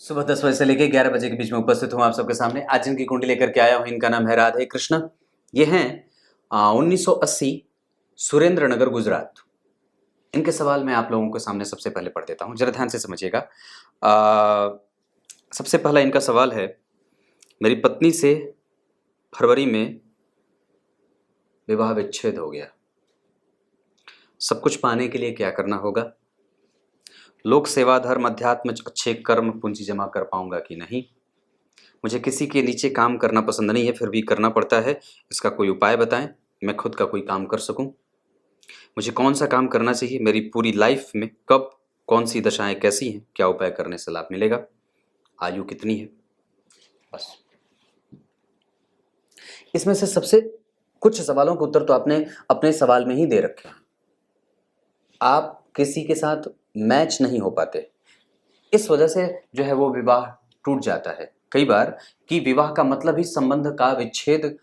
सुबह 10 बजे से लेकर 11 बजे के बीच में उपस्थित हूँ आप सबके सामने। आज जिनकी कुंडली लेकर के आया हूँ इनका नाम है राधे कृष्ण। ये हैं 1980 सुरेंद्र नगर गुजरात। इनके सवाल मैं आप लोगों के सामने सबसे पहले पढ़ देता हूँ, जरा ध्यान से समझिएगा। सबसे पहला इनका सवाल है, मेरी पत्नी से फरवरी में विवाह विच्छेद हो गया, सब कुछ पाने के लिए क्या करना होगा? लोक सेवा धर्म अध्यात्म अच्छे कर्म पूंजी जमा कर पाऊंगा कि नहीं? मुझे किसी के नीचे काम करना पसंद नहीं है, फिर भी करना पड़ता है, इसका कोई उपाय बताएं, मैं खुद का कोई काम कर सकूं। मुझे कौन सा काम करना चाहिए, मेरी पूरी लाइफ में कब कौन सी दशाएं कैसी हैं, क्या उपाय करने से लाभ मिलेगा, आयु कितनी है? बस इसमें से सबसे कुछ सवालों के उत्तर तो आपने अपने सवाल में ही दे रखे हैं। आप किसी के साथ मैच नहीं हो पाते, इस वजह से जो है वो विवाह टूट जाता है। कई बार कि विवाह का मतलब ही संबंध का विच्छेद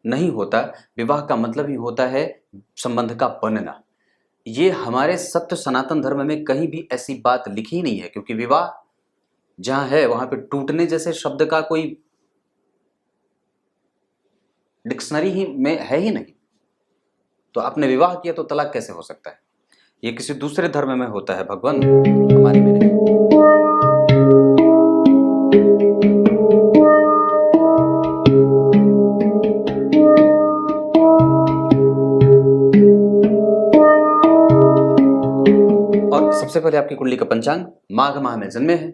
नहीं होता, विवाह का मतलब ही होता है संबंध का बनना। ये हमारे सत्य सनातन धर्म में कहीं भी ऐसी बात लिखी नहीं है, क्योंकि विवाह जहां है वहां पे टूटने जैसे शब्द का कोई डिक्शनरी ही में है ही नहीं। तो आपने विवाह किया तो तलाक कैसे हो सकता है? ये किसी दूसरे धर्म में होता है भगवान, हमारे में नहीं। और सबसे पहले आपकी कुंडली का पंचांग माघ माह में जन्मे हैं,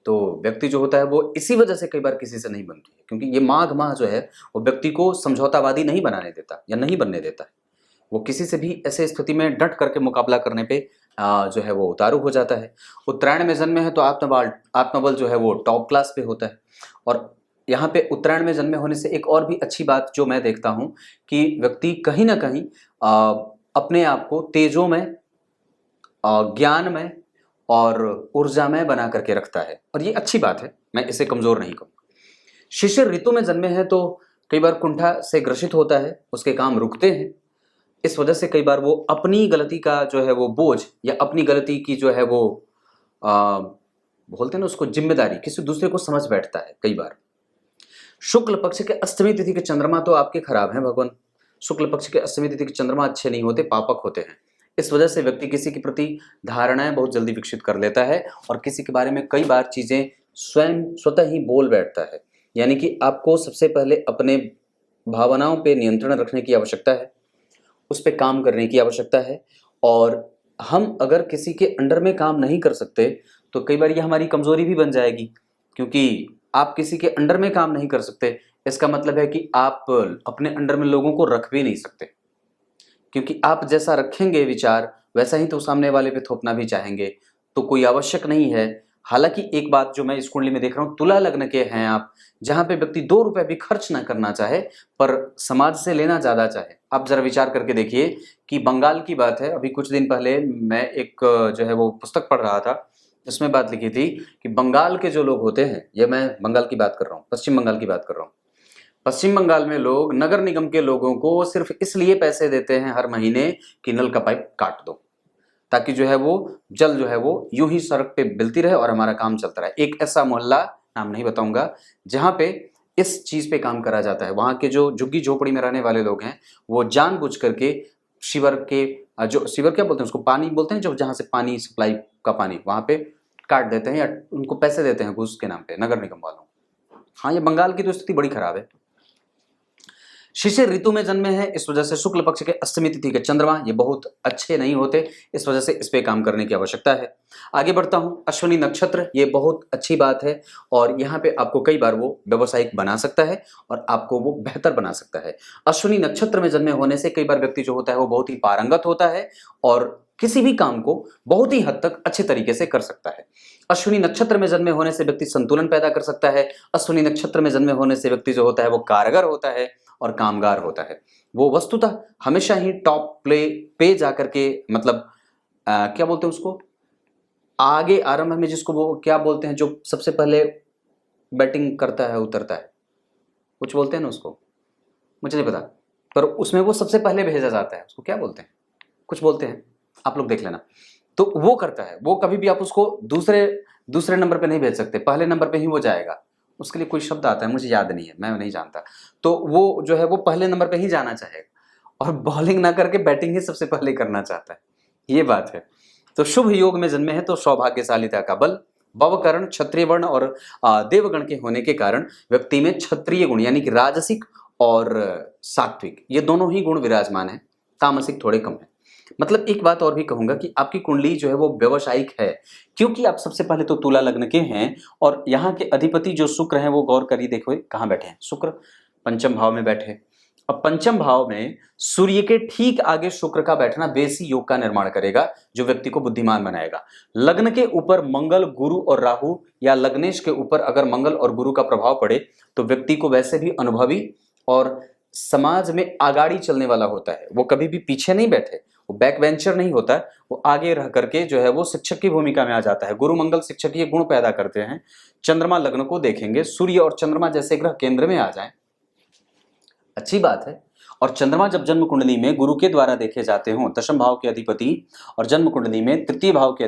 तो व्यक्ति जो होता है वो इसी वजह से कई बार किसी से नहीं बनती है, क्योंकि ये माघ माह जो है वो व्यक्ति को समझौतावादी नहीं बनाने देता या नहीं बनने देता है। वो किसी से भी ऐसे स्थिति में डट करके मुकाबला करने पे जो है वो उतारू हो जाता है। उत्तरायण में जन्मे हैं तो आत्मबल जो है वो टॉप क्लास पे होता है। और यहाँ पे उत्तरायण में जन्मे होने से एक और भी अच्छी बात जो मैं देखता हूँ कि व्यक्ति कहीं ना कहीं अपने आप को तेजों में, ज्ञान में और ऊर्जा में बना करके रखता है, और ये अच्छी बात है, मैं इसे कमजोर नहीं कहूँ। शिशिर ऋतु में जन्मे हैं तो कई बार कुंठा से ग्रसित होता है, उसके काम रुकते हैं। इस वजह से कई बार वो अपनी गलती का जो है वो बोझ या अपनी गलती की जो है वो बोलते हैं ना उसको जिम्मेदारी किसी दूसरे को समझ बैठता है कई बार। शुक्ल पक्ष के अष्टमी तिथि के चंद्रमा तो आपके खराब हैं भगवान। शुक्ल पक्ष के अष्टमी तिथि के चंद्रमा अच्छे नहीं होते, पापक होते हैं। इस वजह से व्यक्ति किसी के प्रति धारणाएं बहुत जल्दी विकसित कर लेता है और किसी के बारे में कई बार चीजें स्वतः ही बोल बैठता है। यानी कि आपको सबसे पहले अपने भावनाओं पे नियंत्रण रखने की आवश्यकता है, उस पर काम करने की आवश्यकता है। और हम अगर किसी के अंडर में काम नहीं कर सकते तो कई बार ये हमारी कमजोरी भी बन जाएगी, क्योंकि आप किसी के अंडर में काम नहीं कर सकते, इसका मतलब है कि आप अपने अंडर में लोगों को रख भी नहीं सकते, क्योंकि आप जैसा रखेंगे विचार वैसा ही तो सामने वाले पे थोपना भी चाहेंगे। तो कोई आवश्यक नहीं है। हालांकि एक बात जो मैं इस कुंडली में देख रहा हूँ, तुला लग्न के हैं आप, जहां पे व्यक्ति 2 रुपए भी खर्च ना करना चाहे पर समाज से लेना ज्यादा चाहे। आप जरा विचार करके देखिए कि बंगाल की बात है, अभी कुछ दिन पहले मैं एक जो है वो पुस्तक पढ़ रहा था, उसमें बात लिखी थी कि बंगाल के जो लोग होते हैं, ये मैं बंगाल की बात कर रहा हूँ, पश्चिम बंगाल की बात कर रहा हूँ। पश्चिम बंगाल में लोग नगर निगम के लोगों को सिर्फ इसलिए पैसे देते हैं हर महीने कि नल का पाइप काट दो, ताकि जो है वो जल जो है वो यूं ही सड़क पे मिलती रहे और हमारा काम चलता रहे। एक ऐसा मोहल्ला, नाम नहीं बताऊंगा, जहां पे इस चीज पे काम करा जाता है। वहां के जो झुग्गी झोपड़ी में रहने वाले लोग हैं वो जानबूझ करके शिवर के जो शिवर क्या बोलते हैं उसको, पानी बोलते हैं, जो जहां से पानी सप्लाई का पानी वहां पे काट देते हैं या उनको पैसे देते हैं घूस के नाम पे नगर निगम वालों। हाँ, ये बंगाल की तो स्थिति बड़ी खराब है। शिशिर ऋतु में जन्मे हैं, इस वजह से शुक्ल पक्ष के अष्टमी तिथि के चंद्रमा ये बहुत अच्छे नहीं होते, इस वजह से इस पे काम करने की आवश्यकता है। आगे बढ़ता हूं, अश्विनी नक्षत्र, ये बहुत अच्छी बात है और यहाँ पे आपको कई बार वो व्यावसायिक बना सकता है और आपको वो बेहतर बना सकता है। अश्विनी नक्षत्र में जन्मे होने से कई बार व्यक्ति जो होता है वो बहुत ही पारंगत होता है और किसी भी काम को बहुत ही हद तक अच्छे तरीके से कर सकता है। अश्विनी नक्षत्र में जन्मे होने से व्यक्ति संतुलन पैदा कर सकता है। अश्विनी नक्षत्र में जन्मे होने से व्यक्ति जो होता है वो कारगर होता है और कामगार होता है। वो वस्तुतः हमेशा ही टॉप प्ले पे जाकर के, मतलब क्या बोलते हैं उसको, आगे आरंभ में जिसको वो क्या बोलते हैं, जो सबसे पहले बैटिंग करता है उतरता है, कुछ बोलते हैं ना उसको, मुझे नहीं पता, पर उसमें वो सबसे पहले भेजा जाता है, उसको क्या बोलते हैं, कुछ बोलते हैं, आप लोग देख लेना। तो वो करता है, वो कभी भी आप उसको दूसरे दूसरे नंबर पे नहीं भेज सकते, पहले नंबर पे ही वो जाएगा। उसके लिए कोई शब्द आता है, मुझे याद नहीं है, मैं नहीं जानता। तो वो जो है वो पहले नंबर पे ही जाना चाहेगा और बॉलिंग ना करके बैटिंग ही सबसे पहले करना चाहता है, ये बात है। तो शुभ योग में जन्मे हैं तो सौभाग्यशालिता का बल, भवकरण क्षत्रिय वर्ण और देवगण के होने के कारण व्यक्ति में क्षत्रिय गुण यानी कि राजसिक और सात्विक ये दोनों ही गुण विराजमान है, तामसिक थोड़े कम है। मतलब एक बात और भी कहूंगा कि आपकी कुंडली जो है वो व्यवसायिक है, क्योंकि आप सबसे पहले तो तुला लग्न के हैं और यहाँ के अधिपति जो शुक्र हैं वो गौर करिए, देखो कहाँ बैठे हैं, शुक्र पंचम भाव में बैठे। अब पंचम भाव में सूर्य के ठीक आगे शुक्र का बैठना बेसी योग का निर्माण करेगा जो व्यक्ति को बुद्धिमान बनाएगा। लग्न के ऊपर मंगल, गुरु और राहु या लग्नेश के ऊपर अगर मंगल और गुरु का प्रभाव पड़े तो व्यक्ति को वैसे भी अनुभवी और समाज में आगाड़ी चलने वाला होता है। वो कभी भी पीछे नहीं बैठे, वो बैक वेंचर नहीं होता, वो आगे रह करके जो है वो शिक्षक की भूमिका में आ जाता है। गुरु मंगल शिक्षक ये गुण पैदा करते हैं। चंद्रमा लग्न को देखेंगे, सूर्य और चंद्रमा जैसे ग्रह केंद्र में आ जाएं, अच्छी बात है। और चंद्रमा जब जन्म कुंडली में गुरु के द्वारा देखे जाते हों, दशम भाव के अधिपति और जन्म कुंडली में तृतीय भाव के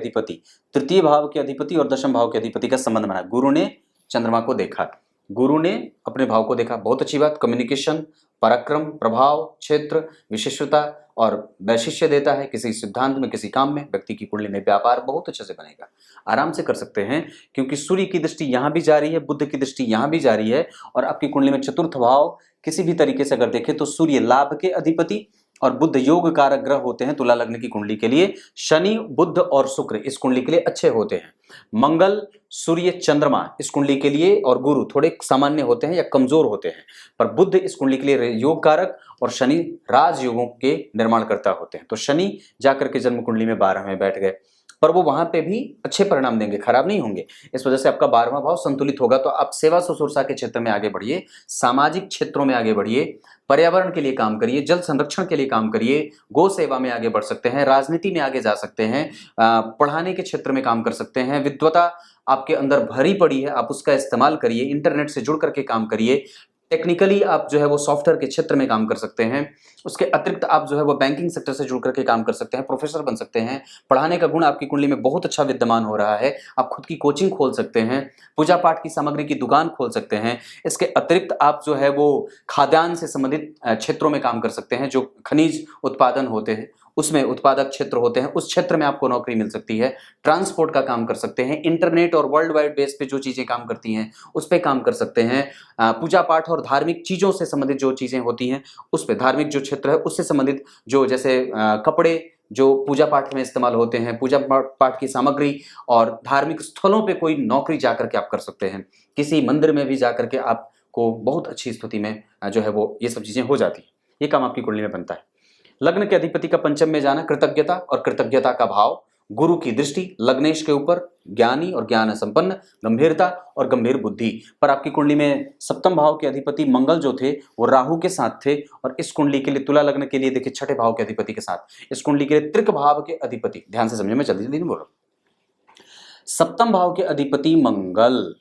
अधिपति और दशम भाव के अधिपति का संबंध बना। गुरु ने चंद्रमा को देखा, गुरु ने अपने भाव को देखा, बहुत अच्छी बात। कम्युनिकेशन, पराक्रम, प्रभाव, क्षेत्र, विशिष्टता और वैशिष्य देता है। किसी सिद्धांत में, किसी काम में व्यक्ति की कुंडली में व्यापार बहुत अच्छे से बनेगा, आराम से कर सकते हैं, क्योंकि सूर्य की दृष्टि यहाँ भी जारी है, बुध की दृष्टि यहाँ भी जारी है। और आपकी कुंडली में चतुर्थ भाव किसी भी तरीके से अगर देखें तो सूर्य लाभ के अधिपति और बुध योग कारक ग्रह होते हैं तुला लग्न की कुंडली के लिए। शनि, बुध और शुक्र इस कुंडली के लिए अच्छे होते हैं। मंगल, सूर्य, चंद्रमा इस कुंडली के लिए और गुरु थोड़े सामान्य होते हैं या कमजोर होते हैं, पर बुध इस कुंडली के लिए योग कारक और शनि राज योगों के निर्माण करता होते हैं। तो शनि जाकर के जन्म कुंडली में 12 में बैठ गए, पर वो वहां पे भी अच्छे परिणाम देंगे, खराब नहीं होंगे। इस वजह से आपका 12वां भाव संतुलित होगा। तो आप सेवा सुश्रूषा के क्षेत्र में आगे बढ़िए, सामाजिक क्षेत्रों में आगे बढ़िए, पर्यावरण के लिए काम करिए, जल संरक्षण के लिए काम करिए, गौ सेवा में आगे बढ़ सकते हैं, राजनीति में आगे जा सकते हैं, पढ़ाने के क्षेत्र में काम कर सकते हैं। विद्वता आपके अंदर भरी पड़ी है, आप उसका इस्तेमाल करिए, इंटरनेट से जुड़ करके काम करिए। टेक्निकली आप जो है वो सॉफ्टवेयर के क्षेत्र में काम कर सकते हैं। उसके अतिरिक्त आप जो है वो बैंकिंग सेक्टर से जुड़ करके काम कर सकते हैं, प्रोफेसर बन सकते हैं। पढ़ाने का गुण आपकी कुंडली में बहुत अच्छा विद्यमान हो रहा है, आप खुद की कोचिंग खोल सकते हैं, पूजा पाठ की सामग्री की दुकान खोल सकते हैं। इसके अतिरिक्त आप जो है वो खाद्यान्न से संबंधित क्षेत्रों में काम कर सकते हैं, जो खनिज उत्पादन होते हैं उसमें उत्पादक क्षेत्र होते हैं, उस क्षेत्र में आपको नौकरी मिल सकती है। ट्रांसपोर्ट का काम कर सकते हैं, इंटरनेट और वर्ल्ड वाइड बेस पे जो चीज़ें काम करती हैं उस पर काम कर सकते हैं। पूजा पाठ और धार्मिक चीज़ों से संबंधित जो चीज़ें होती हैं उस पर, धार्मिक जो क्षेत्र है उससे संबंधित जो जैसे कपड़े जो पूजा पाठ में इस्तेमाल होते हैं, पूजा पाठ की सामग्री और धार्मिक स्थलों पे कोई नौकरी जा करके आप कर सकते हैं। किसी मंदिर में भी जा करके आपको बहुत अच्छी स्थिति में जो है वो ये सब चीज़ें हो जाती हैं, ये काम आपकी कुंडली में बनता है। लग्न के अधिपति का पंचम में जाना, कृतज्ञता और कृतज्ञता का भाव, गुरु की दृष्टि लग्नेश के ऊपर, ज्ञानी और ज्ञान संपन्न, गंभीरता और गंभीर बुद्धि। पर आपकी कुंडली में सप्तम भाव के अधिपति मंगल जो थे वो राहु के साथ थे, और इस कुंडली के लिए तुला लग्न के लिए देखिए छठे भाव के अधिपति के साथ, इस कुंडली के लिए त्रिक भाव के अधिपति, ध्यान से समझे, मैं जल्दी जल्दी नहीं बोल रहा। सप्तम भाव के अधिपति मंगल,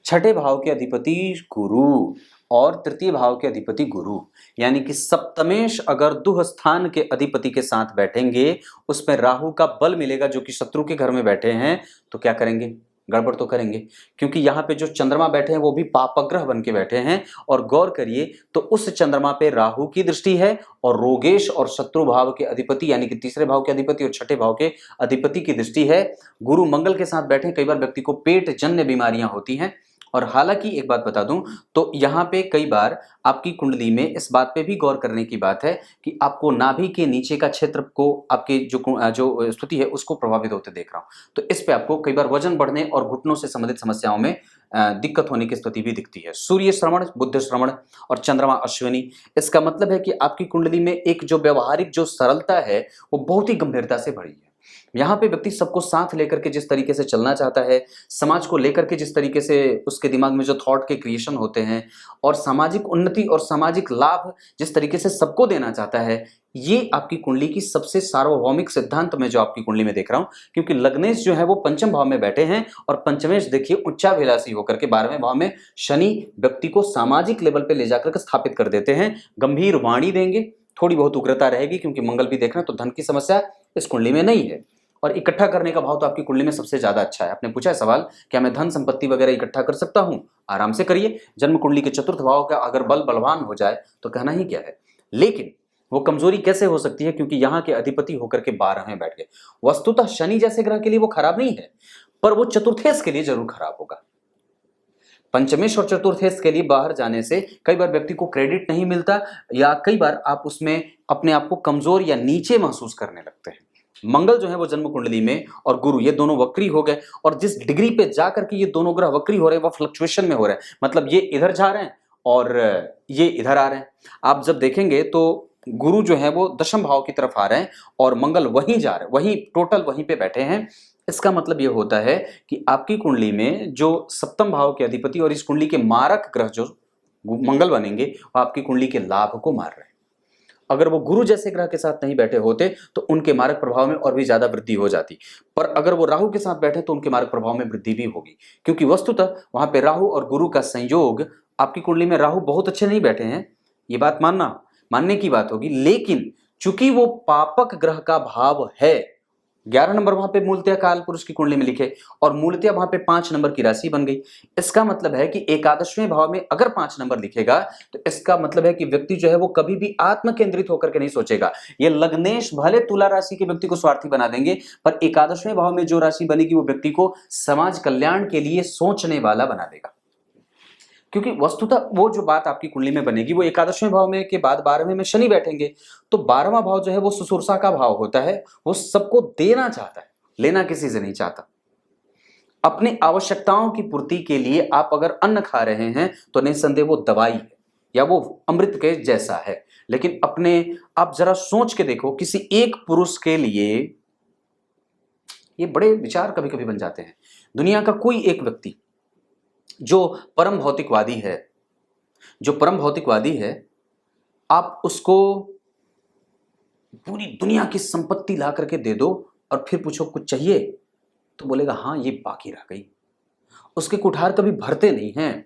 छठे भाव के अधिपति गुरु और तृतीय भाव के अधिपति गुरु, यानी कि सप्तमेश अगर दुह स्थान के अधिपति के साथ बैठेंगे उसमें राहु का बल मिलेगा, जो कि शत्रु के घर में बैठे हैं, तो क्या करेंगे, गड़बड़ तो करेंगे, क्योंकि यहाँ पे जो चंद्रमा बैठे हैं वो भी पापग्रह बन के बैठे हैं। और गौर करिए तो उस चंद्रमा पे राहु की दृष्टि है और रोगेश और शत्रु भाव के अधिपति यानी कि तीसरे भाव के अधिपति और छठे भाव के अधिपति की दृष्टि है। गुरु मंगल के साथ बैठे, कई बार व्यक्ति को पेट जन्य बीमारियां होती हैं। और हालांकि एक बात बता दूं तो यहाँ पे कई बार आपकी कुंडली में इस बात पे भी गौर करने की बात है कि आपको नाभि के नीचे का क्षेत्र को आपके जो स्थिति है उसको प्रभावित होते देख रहा हूँ। तो इस पे आपको कई बार वजन बढ़ने और घुटनों से संबंधित समस्याओं में दिक्कत होने की स्थिति भी दिखती है। सूर्य श्रवण, बुध श्रवण और चंद्रमा अश्विनी, इसका मतलब है कि आपकी कुंडली में एक जो व्यवहारिक जो सरलता है वो बहुत ही गंभीरता से भरी है। यहाँ पे व्यक्ति सबको साथ लेकर के जिस तरीके से चलना चाहता है, समाज को लेकर के जिस तरीके से उसके दिमाग में जो थॉट के क्रिएशन होते हैं और सामाजिक उन्नति और सामाजिक लाभ जिस तरीके से सबको देना चाहता है, ये आपकी कुंडली की सबसे सार्वभौमिक सिद्धांत में जो आपकी कुंडली में देख रहा हूं। क्योंकि लग्नेश जो है वो पंचम भाव में बैठे हैं और पंचमेश देखिए उच्चाभिलाषी होकर के 12वें भाव में शनि व्यक्ति को सामाजिक लेवल पे ले जाकर के स्थापित कर देते हैं। गंभीर वाणी देंगे, थोड़ी बहुत उग्रता रहेगी क्योंकि मंगल भी देख रहे हैं, तो धन की समस्या इस कुंडली में नहीं है। और इकट्ठा करने का भाव तो आपकी कुंडली में सबसे ज्यादा अच्छा है। आपने पूछा है सवाल, क्या मैं धन संपत्ति वगैरह इकट्ठा कर सकता हूं? आराम से करिए। जन्म कुंडली के चतुर्थ भाव का अगर बल बलवान हो जाए तो कहना ही क्या है। लेकिन वो कमजोरी कैसे हो सकती है? क्योंकि यहाँ के अधिपति होकर के 12 में बैठ गए। वस्तुतः शनि जैसे ग्रह के लिए वो खराब नहीं है, पर वो चतुर्थेश के लिए जरूर खराब होगा। पंचमेश और चतुर्थेश के लिए बाहर जाने से कई बार व्यक्ति को क्रेडिट नहीं मिलता, या कई बार आप उसमें अपने आप को कमजोर या नीचे महसूस करने लगते हैं। मंगल जो है वो जन्म कुंडली में और गुरु ये दोनों वक्री हो गए, और जिस डिग्री पे जाकर के ये दोनों ग्रह वक्री हो रहे हैं वो फ्लक्चुएशन में हो रहे हैं, मतलब ये इधर जा रहे हैं और ये इधर आ रहे हैं। आप जब देखेंगे तो गुरु जो है वो दशम भाव की तरफ आ रहे हैं और मंगल वहीं जा रहे हैं, वहीं टोटल वहीं पे बैठे हैं। इसका मतलब ये होता है कि आपकी कुंडली में जो सप्तम भाव के अधिपति और इस कुंडली के मारक ग्रह जो मंगल बनेंगे वो आपकी कुंडली के लाभ को मार रहे हैं। अगर वो गुरु जैसे ग्रह के साथ नहीं बैठे होते तो उनके मारक प्रभाव में और भी ज्यादा वृद्धि हो जाती, पर अगर वो राहु के साथ बैठे तो उनके मारक प्रभाव में वृद्धि भी होगी, क्योंकि वस्तुतः वहां पे राहु और गुरु का संयोग, आपकी कुंडली में राहु बहुत अच्छे नहीं बैठे हैं, ये बात मानने की बात होगी, लेकिन चूंकि वो पापक ग्रह का भाव है, 11 नंबर वहां पे मूलतया काल पुरुष की कुंडली में लिखे और मूलतया वहां पे 5 नंबर की राशि बन गई। इसका मतलब है कि एकादशवें भाव में अगर 5 नंबर लिखेगा तो इसका मतलब है कि व्यक्ति जो है वो कभी भी आत्म केंद्रित होकर के नहीं सोचेगा। ये लग्नेश भले तुला राशि के व्यक्ति को स्वार्थी बना देंगे, पर एकादशवें भाव में जो राशि बनेगी वो व्यक्ति को समाज कल्याण के लिए सोचने वाला बना देगा। क्योंकि वस्तुतः वो जो बात आपकी कुंडली में बनेगी वो एकादशवें भाव में के बाद 12वें में शनि बैठेंगे, तो 12वां भाव जो है वो सुसुरसा का भाव होता है, वो सबको देना चाहता है, लेना किसी से नहीं चाहता। अपनी आवश्यकताओं की पूर्ति के लिए आप अगर अन्न खा रहे हैं तो निसंदेह वो दवाई है या वो अमृत के जैसा है, लेकिन अपने आप जरा सोच के देखो, किसी एक पुरुष के लिए ये बड़े विचार कभी कभी बन जाते हैं। दुनिया का कोई एक व्यक्ति जो परम भौतिकवादी है, आप उसको पूरी दुनिया की संपत्ति ला करके दे दो और फिर पूछो कुछ चाहिए तो बोलेगा हाँ ये बाकी रह गई। उसके कुठार कभी भरते नहीं हैं।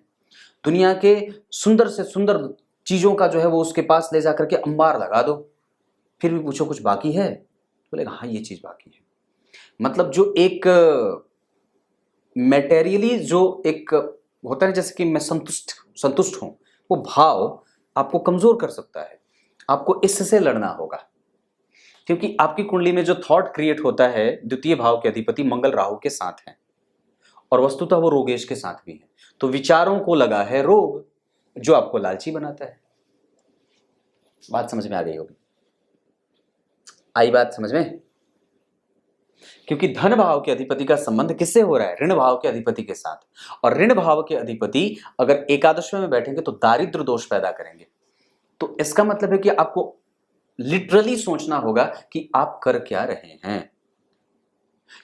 दुनिया के सुंदर से सुंदर चीजों का जो है वो उसके पास ले जाकर के अंबार लगा दो, फिर भी पूछो कुछ बाकी है, बोलेगा हाँ ये चीज बाकी है। मतलब जो एक मैटेरियली जो एक होता है, जैसे कि मैं संतुष्ट हूं, वो भाव आपको कमजोर कर सकता है। आपको इससे लड़ना होगा, क्योंकि आपकी कुंडली में जो थॉट क्रिएट होता है, द्वितीय भाव के अधिपति मंगल राहु के साथ हैं और वस्तुतः वो रोगेश के साथ भी है, तो विचारों को लगा है रोग जो आपको लालची बनाता है। बात समझ में आ गई होगी? आई बात समझ में? क्योंकि धन भाव के अधिपति का संबंध किससे हो रहा है? ऋण भाव के अधिपति के साथ, और ऋण भाव के अधिपति अगर एकादशवें में बैठेंगे तो दारिद्र दोष पैदा करेंगे। तो इसका मतलब है कि आपको लिटरली सोचना होगा कि आप कर क्या रहे हैं।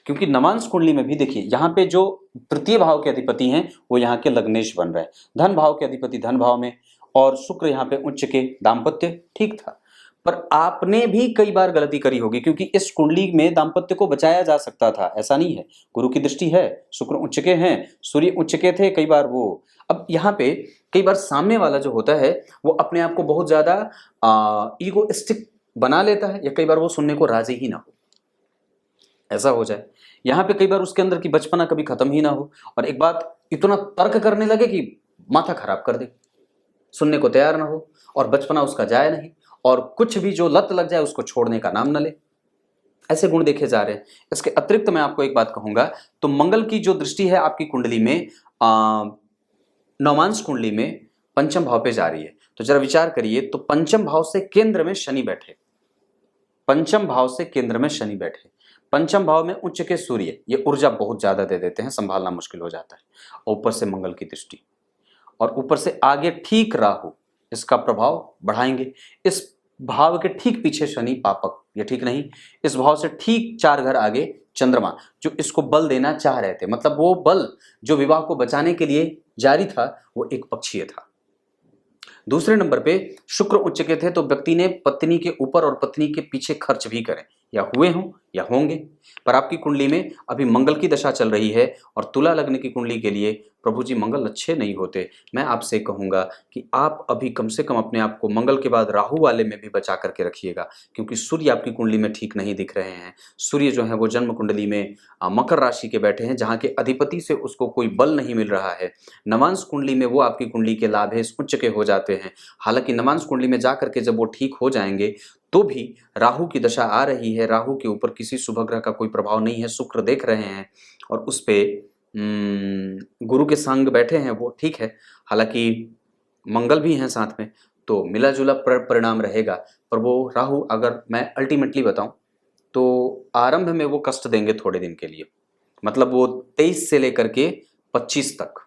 क्योंकि नवांश कुंडली में भी देखिए, यहां पे जो तृतीय भाव के अधिपति हैं वो यहाँ के लग्नेश बन रहे हैं, धन भाव के अधिपति धन भाव में, और शुक्र यहाँ पे उच्च के, दाम्पत्य ठीक था। पर आपने भी कई बार गलती करी होगी, क्योंकि इस कुंडली में दाम्पत्य को बचाया जा सकता था, ऐसा नहीं है। गुरु की दृष्टि है, शुक्र उच्च के हैं, सूर्य उच्च के थे कई बार वो। अब यहाँ पे कई बार सामने वाला जो होता है वो अपने आप को बहुत ज्यादा ईगोइस्टिक बना लेता है, या कई बार वो सुनने को राजी ही ना हो, ऐसा हो जाए। यहाँ पे कई बार उसके अंदर की बचपना कभी खत्म ही ना हो, और एक बात इतना तर्क करने लगे कि माथा खराब कर दे, सुनने को तैयार ना हो, और बचपना उसका जाए नहीं, और कुछ भी जो लत लग जाए उसको छोड़ने का नाम न ले। ऐसे गुण देखे जा रहे हैं। इसके अतिरिक्त मैं आपको एक बात कहूंगा, तो मंगल की जो दृष्टि है आपकी कुंडली में, नवांश कुंडली में पंचम भाव पे जा रही है, तो जरा विचार करिए, तो पंचम भाव से केंद्र में शनि बैठे, पंचम भाव से केंद्र में शनि बैठे, पंचम भाव में उच्च के सूर्य, ये ऊर्जा बहुत ज्यादा दे देते हैं, संभालना मुश्किल हो जाता है। ऊपर से मंगल की दृष्टि, और ऊपर से आगे ठीक राहु इसका प्रभाव बढ़ाएंगे। इस भाव के ठीक पीछे शनि पापक, ये ठीक नहीं। इस भाव से ठीक 4 घर आगे चंद्रमा, जो इसको बल देना चाह रहे थे, मतलब वो बल जो विवाह को बचाने के लिए जारी था वो एक पक्षीय था। दूसरे नंबर पे शुक्र उच्च के थे, तो व्यक्ति ने पत्नी के ऊपर और पत्नी के पीछे खर्च भी करें, या हुए हों या होंगे। पर आपकी कुंडली में अभी मंगल की दशा चल रही है, और तुला लग्न की कुंडली के लिए प्रभु जी मंगल अच्छे नहीं होते, मैं आपसे कहूँगा कि आप अभी कम से कम अपने आप को मंगल के बाद राहु वाले में भी बचा करके रखिएगा, क्योंकि सूर्य आपकी कुंडली में ठीक नहीं दिख रहे हैं। सूर्य जो है वो जन्म कुंडली में मकर राशि के बैठे हैं, जहाँ के अधिपति से उसको कोई बल नहीं मिल रहा है। नवांश कुंडली में वो आपकी कुंडली के लाभेश उच्च के हो जाते हैं। हालांकि नवांश कुंडली में जा करके जब वो ठीक हो जाएंगे तो भी राहु की दशा आ रही है, राहु के ऊपर किसी शुभ ग्रह का कोई प्रभाव नहीं है, शुक्र देख रहे हैं और उस पे गुरु के संग बैठे हैं, वो ठीक है। हालांकि मंगल भी हैं साथ में, तो मिला जुला परिणाम रहेगा। पर वो राहु, अगर मैं अल्टीमेटली बताऊं तो आरंभ में वो कष्ट देंगे थोड़े दिन के लिए, मतलब वो 23 से लेकर के 25 तक।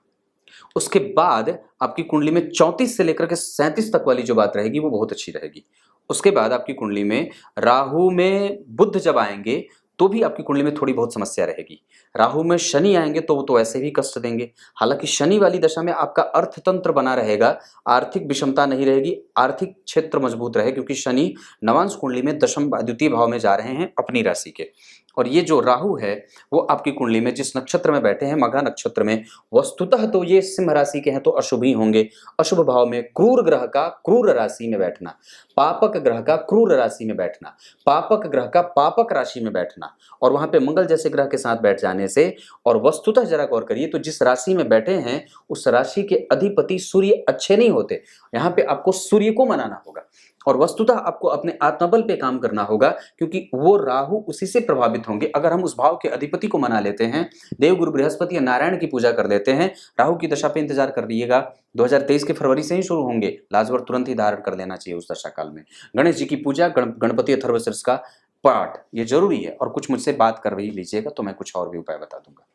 उसके बाद आपकी कुंडली में 34 से लेकर के 37 तक वाली जो बात रहेगी वो बहुत अच्छी रहेगी। उसके बाद आपकी कुंडली में राहु में बुध जब आएंगे तो भी आपकी कुंडली में थोड़ी बहुत समस्या रहेगी। राहु में शनि आएंगे तो वो तो ऐसे भी कष्ट देंगे। हालांकि शनि वाली दशा में आपका अर्थतंत्र बना रहेगा, आर्थिक विषमता नहीं रहेगी, आर्थिक क्षेत्र मजबूत रहे, क्योंकि शनि नवांश कुंडली में दशम द्वितीय भाव में जा रहे हैं अपनी राशि के। और ये जो राहु है वो आपकी कुंडली में जिस नक्षत्र में बैठे हैं, मघा नक्षत्र में, वस्तुतः तो ये सिंह राशि के हैं तो अशुभ ही होंगे। अशुभ भाव में क्रूर ग्रह का क्रूर राशि में बैठना, पापक ग्रह का क्रूर राशि में बैठना, पापक ग्रह का पापक राशि में बैठना और वहां पे मंगल जैसे ग्रह के साथ बैठ जाने से, और वस्तुतः जरा गौर करिए तो जिस राशि में बैठे हैं उस राशि के अधिपति सूर्य अच्छे नहीं होते। यहाँ पे आपको सूर्य को मनाना होगा और वस्तुतः आपको अपने आत्मबल पे काम करना होगा, क्योंकि वो राहु उसी से प्रभावित होंगे। अगर हम उस भाव के अधिपति को मना लेते हैं, देवगुरु बृहस्पति या नारायण की पूजा कर देते हैं, राहु की दशा पे इंतजार कर लीजिएगा, 2023 के फरवरी से ही शुरू होंगे, लाजवर तुरंत ही धारण कर लेना चाहिए उस दशा काल में। गणेश जी की पूजा, गणपति अथर्वशीर्ष का पाठ, ये जरूरी है। और कुछ मुझसे बात कर भी लीजिएगा तो मैं कुछ और भी उपाय बता दूंगा।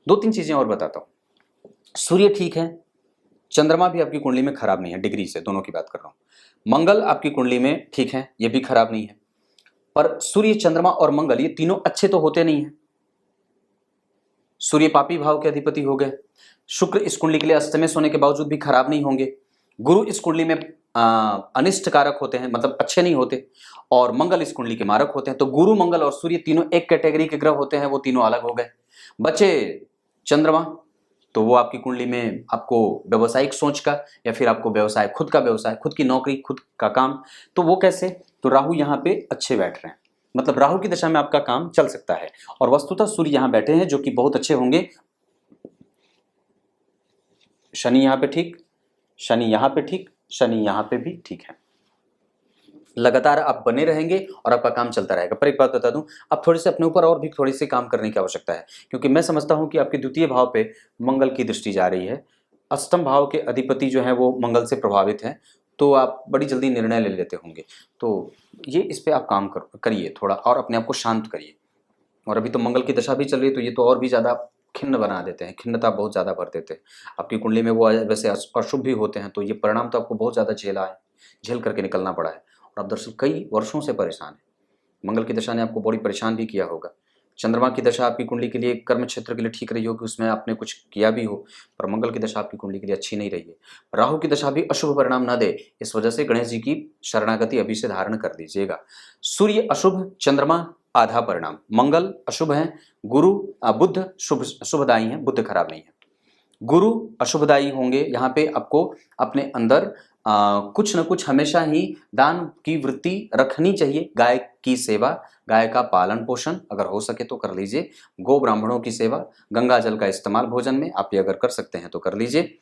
2-3 चीजें और बताता हूँ। सूर्य ठीक है, चंद्रमा भी आपकी कुंडली में खराब नहीं है, डिग्री से दोनों की बात कर रहा हूं। मंगल आपकी कुंडली में ठीक है, ये भी खराब नहीं है। पर सूर्य, चंद्रमा और मंगल ये तीनों अच्छे तो होते नहीं है। सूर्य पापी भाव के अधिपति हो गए। शुक्र इस कुंडली के लिए अस्तमेश होने के बावजूद भी खराब नहीं होंगे। गुरु इस कुंडली में अनिष्ट कारक होते हैं, मतलब अच्छे नहीं होते, और मंगल इस कुंडली के मारक होते हैं। तो गुरु, मंगल और सूर्य तीनों एक कैटेगरी के ग्रह होते हैं, वो तीनों अलग हो गए। बचे चंद्रमा, तो वो आपकी कुंडली में आपको व्यवसायिक सोच का, या फिर आपको व्यवसाय, खुद का व्यवसाय, खुद की नौकरी, खुद का काम, तो वो कैसे, तो राहु यहाँ पे अच्छे बैठ रहे हैं, मतलब राहु की दशा में आपका काम चल सकता है। और वस्तुतः सूर्य यहाँ बैठे हैं जो कि बहुत अच्छे होंगे। शनि यहाँ पे ठीक, शनि यहाँ पे ठीक, शनि यहाँ पे भी ठीक है। लगातार आप बने रहेंगे और आपका काम चलता रहेगा। पर एक बात बता दूं, आप थोड़े से अपने ऊपर और भी थोड़ी सी काम करने की आवश्यकता है, क्योंकि मैं समझता हूं कि आपके द्वितीय भाव पे मंगल की दृष्टि जा रही है। अष्टम भाव के अधिपति जो है वो मंगल से प्रभावित हैं, तो आप बड़ी जल्दी निर्णय ले लेते होंगे। तो ये इस पर आप काम करिए थोड़ा, और अपने आप को शांत करिए। और अभी तो मंगल की दशा भी चल रही है, तो ये तो और भी ज़्यादा खिन्न बना देते हैं, खिन्नता बहुत ज़्यादा भर देते हैं आपकी कुंडली में। वो वैसे अशुभ भी होते हैं, तो ये परिणाम तो आपको बहुत ज़्यादा झेल करके निकलना पड़ा है। और आप दरअसल कई वर्षों से परेशान हैं। मंगल की दशा ने आपको बड़ी परेशान भी किया होगा। चंद्रमा की दशा आपकी कुंडली के लिए कर्म क्षेत्र के लिए ठीक रही होगी, उसमें आपने कुछ किया भी हो, पर मंगल की दशा आपकी कुंडली के लिए अच्छी नहीं रही है। राहु की दशा भी अशुभ परिणाम ना दे, इस वजह से गणेश जी की शरणागति अभी से धारण कर दीजिएगा। सूर्य अशुभ, चंद्रमा आधा परिणाम, मंगल अशुभ है, गुरु बुध शुभदायी है, बुध खराब नहीं है। गुरु अशुभदायी होंगे। यहाँ पे आपको अपने अंदर कुछ न कुछ हमेशा ही दान की वृत्ति रखनी चाहिए। गाय की सेवा, गाय का पालन पोषण अगर हो सके तो कर लीजिए। गो ब्राह्मणों की सेवा, गंगा जल का इस्तेमाल भोजन में आप ये अगर कर सकते हैं तो कर लीजिए।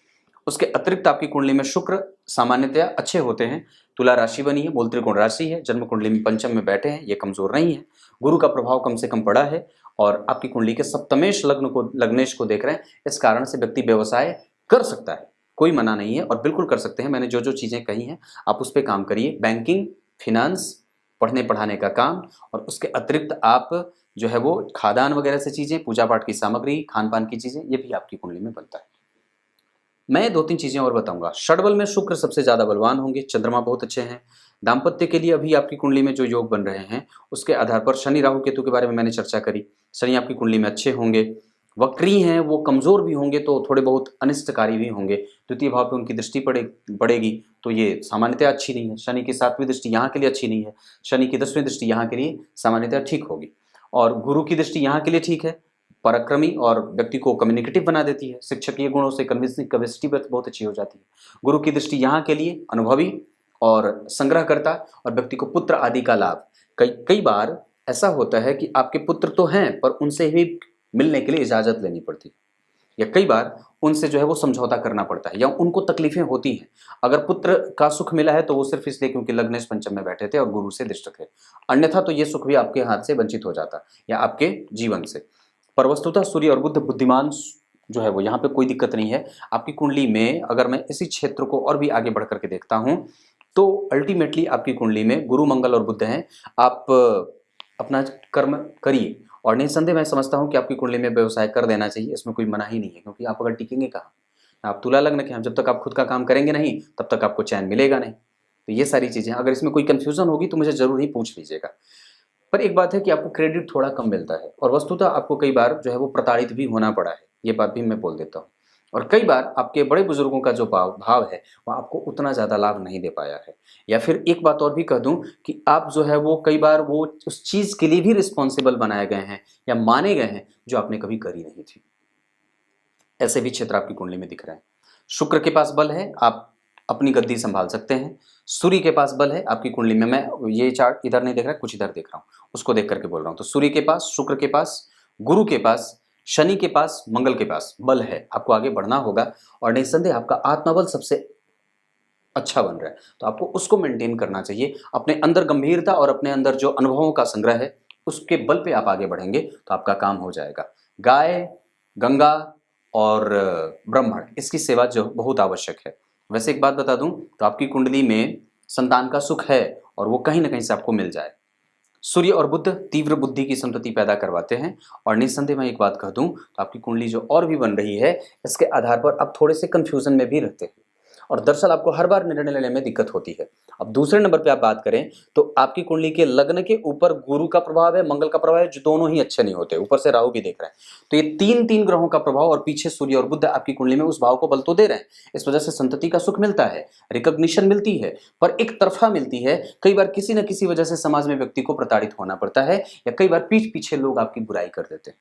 उसके अतिरिक्त आपकी कुंडली में शुक्र सामान्यतया अच्छे होते हैं। तुला राशि बनी है, मूल त्रिकोण राशि है, जन्म कुंडली में पंचम में बैठे हैं, ये कमजोर नहीं है। गुरु का प्रभाव कम से कम पड़ा है और आपकी कुंडली के सप्तमेश लग्नेश को देख रहे हैं। इस कारण से व्यक्ति व्यवसाय कर सकता है, कोई मना नहीं है, और बिल्कुल कर सकते हैं। मैंने जो जो चीजें कही हैं आप उस पर काम करिए। बैंकिंग, फिनांस, पढ़ने पढ़ाने का काम, और उसके अतिरिक्त आप जो है वो खादान वगैरह से चीजें, पूजा पाठ की सामग्री, खान पान की चीजें, ये भी आपकी कुंडली में बनता है। मैं 2-3 चीजें और बताऊंगा। षडबल में शुक्र सबसे ज्यादा बलवान होंगे, चंद्रमा बहुत अच्छे हैं। दाम्पत्य के लिए अभी आपकी कुंडली में जो योग बन रहे हैं उसके आधार पर शनि राहु केतु के बारे में मैंने चर्चा करी। शनि आपकी कुंडली में अच्छे होंगे, वक्री हैं, वो कमजोर भी होंगे तो थोड़े बहुत अनिष्टकारी भी होंगे। द्वितीय भाव पे उनकी दृष्टि पड़ेगी, तो ये सामान्यतः अच्छी नहीं है। शनि की 7वीं दृष्टि यहाँ के लिए अच्छी नहीं है, शनि की 10वीं दृष्टि यहाँ के लिए सामान्यतः ठीक होगी। और गुरु की दृष्टि यहाँ के लिए ठीक है, पराक्रमी और व्यक्ति को कम्युनिकेटिव बना देती है। शिक्षकीय गुणों से कन्विंसिंग कैपेसिटी बहुत अच्छी हो जाती है। गुरु की दृष्टि यहाँ के लिए अनुभवी और संग्रहकर्ता और व्यक्ति को पुत्र आदि का लाभ। कई बार ऐसा होता है कि आपके पुत्र तो हैं पर उनसे भी मिलने के लिए इजाजत लेनी पड़ती है, या कई बार उनसे जो है वो समझौता करना पड़ता है, या उनको तकलीफें होती हैं। अगर पुत्र का सुख मिला है तो वो सिर्फ इसलिए क्योंकि लग्नेश पंचम में बैठे थे और गुरु से दृष्ट थे, अन्यथा तो ये सुख भी आपके हाथ से वंचित हो जाता या आपके जीवन से। पर वस्तुतः सूर्य और बुध बुद्धिमान जो है वो यहाँ पे कोई दिक्कत नहीं है। आपकी कुंडली में अगर मैं इसी क्षेत्र को और भी आगे बढ़ करके देखता हूँ तो अल्टीमेटली आपकी कुंडली में गुरु मंगल और बुध हैं। आप अपना कर्म करिए, और निसंदेह मैं समझता हूँ कि आपकी कुंडली में व्यवसाय कर देना चाहिए, इसमें कोई मना ही नहीं है, क्योंकि आप अगर टिकेंगे कहाँ। आप तुला लग्न के हैं, जब तक आप खुद का काम करेंगे नहीं तब तक आपको चैन मिलेगा नहीं। तो ये सारी चीज़ें, अगर इसमें कोई कन्फ्यूजन होगी तो मुझे ज़रूर ही पूछ लीजिएगा। पर एक बात है कि आपको क्रेडिट थोड़ा कम मिलता है, और वस्तुतः आपको कई बार जो है वो प्रताड़ित भी होना पड़ा है, ये बात भी मैं बोल देता हूँ। और कई बार आपके बड़े बुजुर्गों का जो भाव है वह आपको उतना ज़्यादा लाभ नहीं दे पाया है। या फिर एक बात और भी कह दूं कि आप जो है वो कई बार वो उस चीज़ के लिए भी रिस्पॉन्सिबल बनाए गए हैं या माने गए हैं जो आपने कभी करी नहीं थी। ऐसे भी क्षेत्र आपकी कुंडली में दिख रहे हैं। शुक्र के पास बल है, आप अपनी गद्दी संभाल सकते हैं। सूर्य के पास बल है आपकी कुंडली में, मैं ये चार्ट इधर नहीं देख रहा, कुछ इधर देख रहा हूँ, उसको देख करके बोल रहा हूँ। तो सूर्य के पास, शुक्र के पास, गुरु के पास, शनि के पास, मंगल के पास बल है, आपको आगे बढ़ना होगा। और निस्संदेह आपका आत्मबल सबसे अच्छा बन रहा है, तो आपको उसको मेंटेन करना चाहिए। अपने अंदर गंभीरता और अपने अंदर जो अनुभवों का संग्रह है उसके बल पे आप आगे बढ़ेंगे तो आपका काम हो जाएगा। गाय, गंगा और ब्राह्मण, इसकी सेवा जो बहुत आवश्यक है। वैसे एक बात बता दूं तो आपकी कुंडली में संतान का सुख है और वो कहीं ना कहीं से आपको मिल जाए। सूर्य और बुध तीव्र बुद्धि की संतति पैदा करवाते हैं। और निस्संदेह मैं एक बात कह दूं तो आपकी कुंडली जो और भी बन रही है इसके आधार पर आप थोड़े से कंफ्यूजन में भी रहते हैं, और दरअसल आपको हर बार निर्णय लेने में दिक्कत होती है। अब दूसरे नंबर पे आप बात करें तो आपकी कुंडली के लग्न के ऊपर गुरु का प्रभाव है, मंगल का प्रभाव है, जो दोनों ही अच्छे नहीं होते, ऊपर से राहु भी देख रहे हैं। तो ये तीन तीन ग्रहों का प्रभाव और पीछे सूर्य और बुध आपकी कुंडली में उस भाव को बल तो दे रहे हैं। इस वजह से संतति का सुख मिलता है, रिकॉग्निशन मिलती है, पर एक तरफा मिलती है। कई बार किसी न किसी वजह से समाज में व्यक्ति को प्रताड़ित होना पड़ता है, या कई बार पीठ पीछे लोग आपकी बुराई कर देते हैं,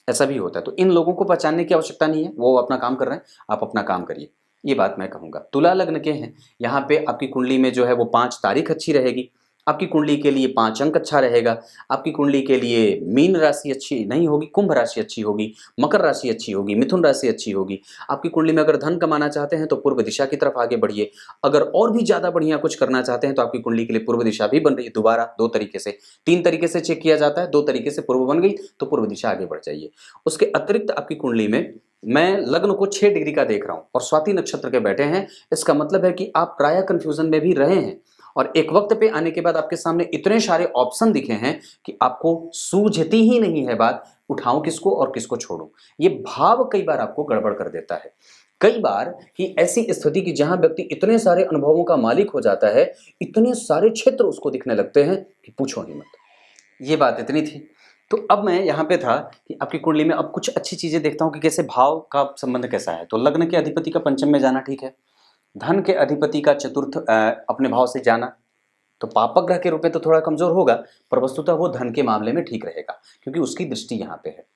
ऐसा भी होता है। तो इन लोगों को पहचानने की आवश्यकता नहीं है, वो अपना काम कर रहे हैं, आप अपना काम करिए, ये बात मैं कहूंगा। तुला लग्न के हैं, यहाँ पे आपकी कुंडली में जो है वो 5 तारीख अच्छी रहेगी, आपकी कुंडली के लिए 5 अंक अच्छा रहेगा। आपकी कुंडली के लिए मीन राशि अच्छी नहीं होगी, कुंभ राशि अच्छी होगी, मकर राशि अच्छी होगी, मिथुन राशि अच्छी होगी। आपकी कुंडली में अगर धन कमाना चाहते हैं तो पूर्व दिशा की तरफ आगे बढ़िए। अगर और भी ज्यादा बढ़िया कुछ करना चाहते हैं तो आपकी कुंडली के लिए पूर्व दिशा भी बन रही है। दोबारा 2 तरीके से, 3 तरीके से चेक किया जाता है, 2 तरीके से पूर्व बन गई तो पूर्व दिशा आगे बढ़ जाइए। उसके अतिरिक्त आपकी कुंडली में मैं लग्न को 6 डिग्री का देख रहा हूं और स्वाति नक्षत्र के बैठे हैं, इसका मतलब है कि आप प्राय कंफ्यूजन में भी रहे हैं, और एक वक्त पे आने के बाद आपके सामने इतने सारे ऑप्शन दिखे हैं कि आपको सूझती ही नहीं है बात, उठाऊं किसको और किसको छोड़ूं। ये भाव कई बार आपको गड़बड़ कर देता है। कई बार ही ऐसी स्थिति कि जहां व्यक्ति इतने सारे अनुभवों का मालिक हो जाता है, इतने सारे क्षेत्र उसको दिखने लगते हैं कि पूछो ही मत। ये बात इतनी थी। तो अब मैं यहाँ पे था कि आपकी कुंडली में अब कुछ अच्छी चीजें देखता हूँ कि कैसे भाव का संबंध कैसा है। तो लग्न के अधिपति का पंचम में जाना ठीक है, धन के अधिपति का चतुर्थ अपने भाव से जाना, तो पापक ग्रह के रूप में तो थोड़ा कमजोर होगा, पर वस्तुतः वो धन के मामले में ठीक रहेगा क्योंकि उसकी दृष्टि यहाँ पे है।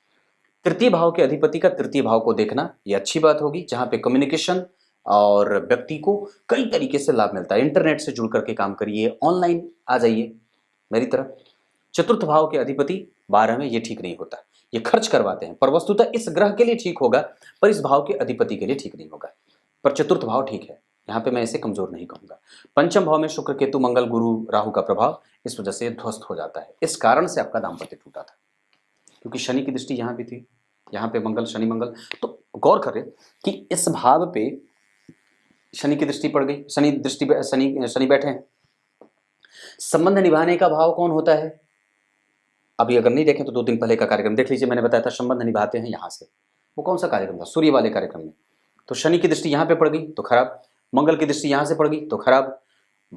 तृतीय भाव के अधिपति का तृतीय भाव को देखना ये अच्छी बात होगी, जहाँ पे कम्युनिकेशन और व्यक्ति को कई तरीके से लाभ मिलता है। इंटरनेट से जुड़ करके काम करिए, ऑनलाइन आ जाइए मेरी तरफ। चतुर्थ भाव के अधिपति 12 में, ये ठीक नहीं होता, ये खर्च करवाते हैं, पर वस्तुतः इस ग्रह के लिए ठीक होगा पर इस भाव के अधिपति के लिए ठीक नहीं होगा। पर चतुर्थ भाव ठीक है, यहाँ पे मैं इसे कमजोर नहीं कहूंगा। पंचम भाव में शुक्र, केतु, मंगल, गुरु, राहु का प्रभाव, इस वजह से ध्वस्त हो जाता है। इस कारण से आपका दाम्पत्य टूटा था, क्योंकि शनि की दृष्टि यहाँ भी थी, यहाँ पे मंगल, शनि मंगल। तो गौर करें कि इस भाव पे शनि की दृष्टि पड़ गई, शनि बैठे हैं। संबंध निभाने का भाव कौन होता है? अभी अगर नहीं देखें तो 2 दिन पहले का कार्यक्रम देख लीजिए, मैंने बताया था संबंध निभाते हैं यहाँ से। वो कौन सा कार्यक्रम था? सूर्य वाले कार्यक्रम में। तो शनि की दृष्टि यहाँ पे पड़ गई तो खराब, मंगल की दृष्टि यहाँ से पड़ गई तो खराब।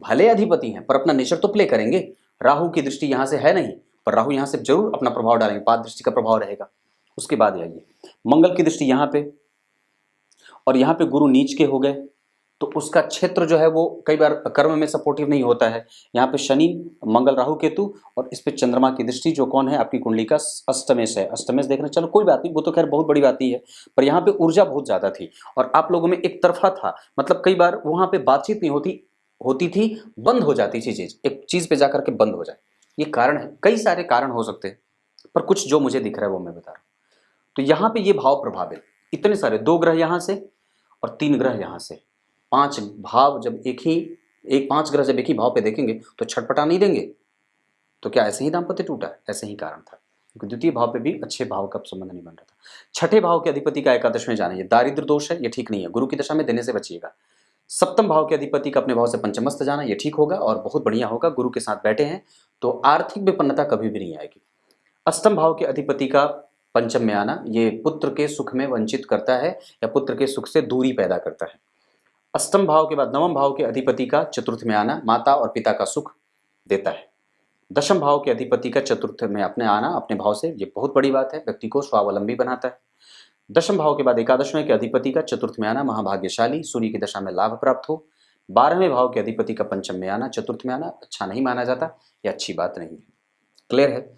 भले अधिपति हैं पर अपना नेचर तो प्ले करेंगे। राहु की दृष्टि यहाँ से है नहीं, पर राहु यहाँ से जरूर अपना प्रभाव डालेंगे, पाद दृष्टि का प्रभाव रहेगा। उसके बाद आइए मंगल की दृष्टि यहाँ पे, और यहाँ पे गुरु नीच के हो गए, तो उसका क्षेत्र जो है वो कई बार कर्म में सपोर्टिव नहीं होता है। यहाँ पे शनि, मंगल, राहु, केतु और इस पे चंद्रमा की दृष्टि जो कौन है आपकी कुंडली का अष्टमेश है। अष्टमेश देखना, चलो कोई बात नहीं, वो तो खैर बहुत बड़ी बात ही है, पर यहाँ पे ऊर्जा बहुत ज्यादा थी और आप लोगों में एक तरफा था, मतलब कई बार वहां पे बातचीत नहीं होती थी, बंद हो जाती थी चीज, एक चीज पे जाकर के बंद हो जाए। ये कारण है, कई सारे कारण हो सकते हैं, पर कुछ जो मुझे दिख रहा है वो मैं बता रहा हूँ। तो यहाँ पे ये भाव प्रभावित, इतने सारे 2 ग्रह यहाँ से और 3 ग्रह यहाँ से, 5 भाव जब एक 5 ग्रह जब एक ही भाव पे देखेंगे तो छटपटा नहीं देंगे। तो क्या ऐसे ही दाम्पत्य टूटा? ऐसे ही कारण था, क्योंकि द्वितीय भाव पे भी अच्छे भाव का संबंध नहीं बन रहा था। छठे भाव के अधिपति का एकादश में जाना, ये दारिद्र दोष है, ये ठीक नहीं है, गुरु की दशा में देने से बचिएगा। सप्तम भाव के अधिपति का अपने भाव से पंचमस्त जाना, ये ठीक होगा और बहुत बढ़िया होगा, गुरु के साथ बैठे हैं तो आर्थिक विपन्नता कभी भी नहीं आएगी। अष्टम भाव के अधिपति का पंचम में आना, ये पुत्र के सुख में वंचित करता है या पुत्र के सुख से दूरी पैदा करता है। अष्टम भाव के बाद नवम भाव के अधिपति का चतुर्थ में आना माता और पिता का सुख देता है। दशम भाव के अधिपति का चतुर्थ में अपने आना अपने भाव से, ये बहुत बड़ी बात है, व्यक्ति को स्वावलंबी बनाता है। दशम भाव के बाद एकादशवें के अधिपति का चतुर्थ में आना महाभाग्यशाली, सूर्य की दशा में लाभ प्राप्त हो। 12वें भाव के अधिपति का पंचम में आना चतुर्थ में आना अच्छा नहीं माना जाता, यह अच्छी बात नहीं है। क्लियर है?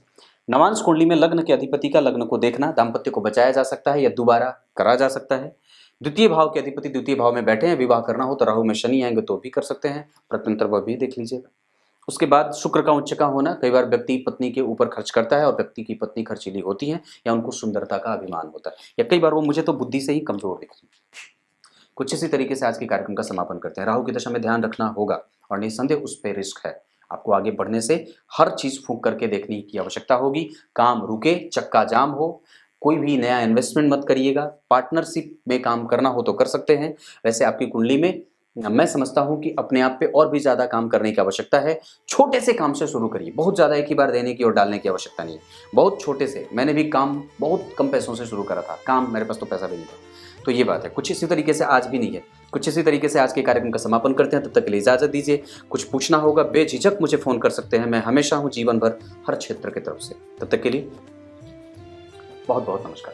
नवांश कुंडली में लग्न के अधिपति का लग्न को देखना, दाम्पत्य को बचाया जा सकता है या दोबारा करा जा सकता है। द्वितीय भाव के अधिपति द्वितीय भाव में बैठे हैं, विवाह करना हो तो राहु में शनि आएंगे तो भी कर सकते हैं, प्रत्यंतर वह भी देख लीजिएगा। उसके बाद शुक्र का उच्च का होना, कई बार व्यक्ति पत्नी के ऊपर खर्च करता है और व्यक्ति की पत्नी खर्चीली होती है या उनको सुंदरता का अभिमान होता है, या कई बार वो मुझे तो बुद्धि से ही कमजोर दिखती है। कुछ इसी तरीके से आज के कार्यक्रम का समापन करते हैं। राहु की दशा में ध्यान रखना होगा और निसंदेह उस पर रिस्क है, आपको आगे बढ़ने से हर चीज फूंक करके देखने की आवश्यकता होगी। काम रुके, चक्का जाम हो, कोई भी नया इन्वेस्टमेंट मत करिएगा। पार्टनरशिप में काम करना हो तो कर सकते हैं। वैसे आपकी कुंडली में मैं समझता हूं कि अपने आप पे और भी ज्यादा काम करने की आवश्यकता है। छोटे से काम से शुरू करिए, बहुत ज्यादा एक ही बार देने की और डालने की आवश्यकता नहीं है, बहुत छोटे से। मैंने भी काम बहुत कम पैसों से शुरू करा था, काम मेरे पास तो पैसा भी नहीं था, तो ये बात है। कुछ इसी तरीके से आज भी नहीं है। कुछ इसी तरीके से आज के कार्यक्रम का समापन करते हैं। तब तक के लिए इजाजत दीजिए। कुछ पूछना होगा बेझिझक मुझे फोन कर सकते हैं, मैं हमेशा हूं जीवन भर हर क्षेत्र की तरफ से। तब तक के लिए बहुत बहुत नमस्कार।